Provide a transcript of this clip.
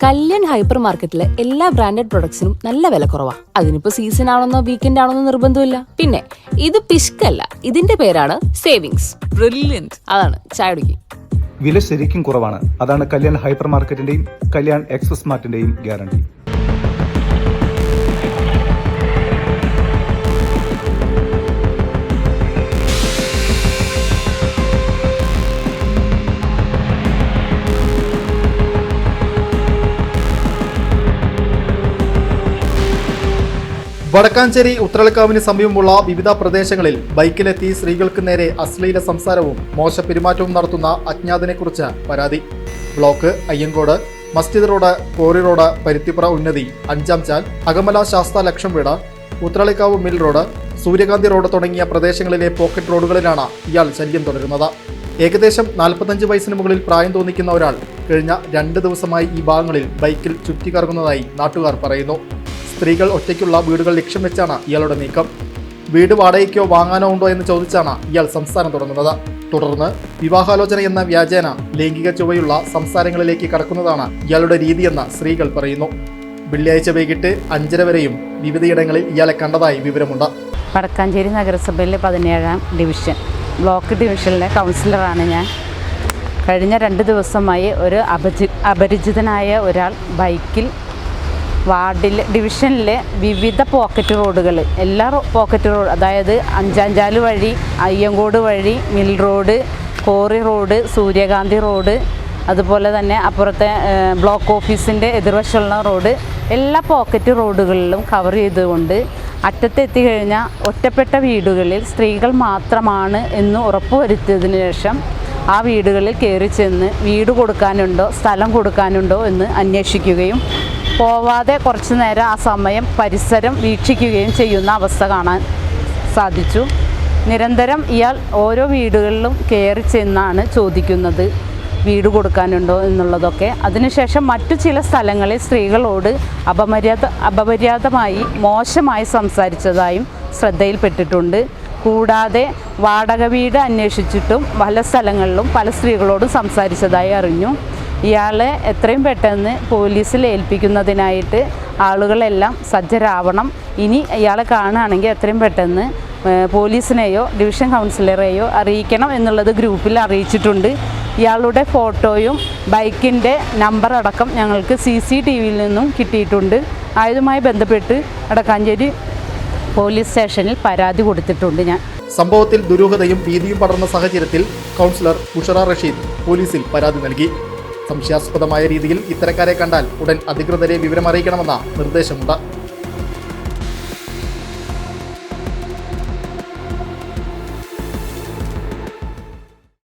Kalyan hyper മാർക്കറ്റിലെ എല്ലാ branded പ്രൊഡക്ട്സിനും നല്ല വില കുറവാ. അതിനിപ്പോ സീസൺ ആണെന്നോ വീക്കെൻഡ് ആണെന്നോ നിർബന്ധമില്ല. പിന്നെ ഇത് പിഷ്കല്ല, ഇതിന്റെ പേരാണ് സേവിങ്സ്. ബ്രില്യന്റ്. അതാണ് ചായ കുടിക്കും. വില ശരിക്കും കുറവാണ്. അതാണ് കല്യാൺ ഹൈപ്പർ മാർക്കറ്റിന്റെയും കല്യാൺ എക്സ്പ്രസ് മാർട്ടിന്റെയും ഗ്യാരണ്ടി. വടക്കാഞ്ചേരി ഉത്രളിക്കാവിന് സമീപമുള്ള വിവിധ പ്രദേശങ്ങളിൽ ബൈക്കിലെത്തി സ്ത്രീകൾക്ക് നേരെ അശ്ലീല സംസാരവും മോശപ്പെരുമാറ്റവും നടത്തുന്ന അജ്ഞാതനെക്കുറിച്ച് പരാതി. ബ്ലോക്ക് അയ്യങ്കോട്, മസ്ജിദ് റോഡ്, കോറി റോഡ്, പരുത്തിപ്പുറ ഉന്നതി, 5-ാം ചാൽ, അകമല ശാസ്ത ലക്ഷം വീട്, ഉത്രളിക്കാവ് മിൽ റോഡ്, സൂര്യകാന്തി റോഡ് തുടങ്ങിയ പ്രദേശങ്ങളിലെ പോക്കറ്റ് റോഡുകളിലാണ് ഇയാൾ ശല്യം തുടരുന്നത്. ഏകദേശം 45 വയസ്സിന് മുകളിൽ പ്രായം തോന്നിക്കുന്ന ഒരാൾ കഴിഞ്ഞ 2 ദിവസമായി ഈ ഭാഗങ്ങളിൽ ബൈക്കിൽ ചുറ്റിക്കറങ്ങുന്നതായി നാട്ടുകാർ പറയുന്നു. സ്ത്രീകൾ ഒറ്റയ്ക്കുള്ള വീടുകൾ ലക്ഷ്യം വെച്ചാണ് ഇയാളുടെ നീക്കം. വീട് വാടകയ്ക്കോ വാങ്ങാനോ ഉണ്ടോ എന്ന് ചോദിച്ചാണ് ഇയാൾ സംസാരം തുടങ്ങുന്നത്. തുടർന്ന് വിവാഹാലോചന എന്ന വ്യാജേന ലൈംഗിക ചുവയുള്ള സംസാരങ്ങളിലേക്ക് കടക്കുന്നതാണ് ഇയാളുടെ രീതിയെന്ന് സ്ത്രീകൾ പറയുന്നു. വെള്ളിയാഴ്ച വൈകിട്ട് 5:30 വരെയും വിവിധയിടങ്ങളിൽ ഇയാളെ കണ്ടതായി വിവരമുണ്ട്. വടക്കാഞ്ചേരി നഗരസഭയിലെ 17-ാം ഡിവിഷൻ ബ്ലോക്ക് ഡിവിഷനിലെ കൗൺസിലറാണ് ഞാൻ. കഴിഞ്ഞ 2 ദിവസമായി ഒരു അപരിചിതനായ ഒരാൾ ബൈക്കിൽ ഡിവിഷനിലെ വിവിധ പോക്കറ്റ് റോഡുകൾ, എല്ലാ പോക്കറ്റ് റോഡ്, അതായത് 5-ാം ചാൽ വഴി, അയ്യങ്കോട് വഴി, മിൽ റോഡ്, കോറി റോഡ്, സൂര്യകാന്തി റോഡ്, അതുപോലെ തന്നെ അപ്പുറത്തെ ബ്ലോക്ക് ഓഫീസിൻ്റെ എതിർവശമുള്ള റോഡ്, എല്ലാ പോക്കറ്റ് റോഡുകളിലും കവർ ചെയ്തുകൊണ്ട് അറ്റത്തെത്തി കഴിഞ്ഞാൽ ഒറ്റപ്പെട്ട വീടുകളിൽ സ്ത്രീകൾ മാത്രമാണ് എന്ന് ഉറപ്പുവരുത്തിയതിനു ശേഷം ആ വീടുകളിൽ കയറി ചെന്ന് വീട് കൊടുക്കാനുണ്ടോ, സ്ഥലം കൊടുക്കാനുണ്ടോ എന്ന് അന്വേഷിക്കുകയും പോവാതെ കുറച്ചു നേരം ആ സമയം പരിസരം വീക്ഷിക്കുകയും ചെയ്യുന്ന അവസ്ഥ കാണാൻ സാധിച്ചു. നിരന്തരം ഇയാൾ ഓരോ വീടുകളിലും കയറി ചെന്നാണ് ചോദിക്കുന്നത് വീട് കൊടുക്കാനുണ്ടോ എന്നുള്ളതൊക്കെ. അതിനുശേഷം മറ്റു ചില സ്ഥലങ്ങളിൽ സ്ത്രീകളോട് അപമര്യാദമായി മോശമായി സംസാരിച്ചതായും ശ്രദ്ധയിൽപ്പെട്ടിട്ടുണ്ട്. കൂടാതെ വാടക വീട് അന്വേഷിച്ചിട്ടും പല സ്ഥലങ്ങളിലും പല സ്ത്രീകളോടും സംസാരിച്ചതായി അറിഞ്ഞു. ഇയാളെ എത്രയും പെട്ടെന്ന് പോലീസിൽ ഏൽപ്പിക്കുന്നതിനായിട്ട് ആളുകളെല്ലാം സജ്ജരാവണം. ഇനി ഇയാളെ കാണുകയാണെങ്കിൽ എത്രയും പെട്ടെന്ന് പോലീസിനെയോ ഡിവിഷൻ കൗൺസിലറെയോ അറിയിക്കണം എന്നുള്ളത് ഗ്രൂപ്പിൽ അറിയിച്ചിട്ടുണ്ട്. ഇയാളുടെ ഫോട്ടോയും ബൈക്കിൻ്റെ നമ്പർ അടക്കം ഞങ്ങൾക്ക് CCTVയിൽ നിന്നും കിട്ടിയിട്ടുണ്ട്. ആയതുമായി ബന്ധപ്പെട്ട് വടക്കാഞ്ചേരി പോലീസ് സ്റ്റേഷനിൽ പരാതി കൊടുത്തിട്ടുണ്ട് ഞാൻ. സംഭവത്തിൽ ദുരൂഹതയും ഭീതിയും പടർന്ന സാഹചര്യത്തിൽ കൗൺസിലർ ബുഷറ റഷീദ് പോലീസിൽ പരാതി നൽകി. സംശയാസ്പദമായ രീതിയിൽ ഇത്തരക്കാരെ കണ്ടാൽ ഉടൻ അധികൃതരെ വിവരം അറിയിക്കണമെന്ന നിർദ്ദേശമുണ്ട്.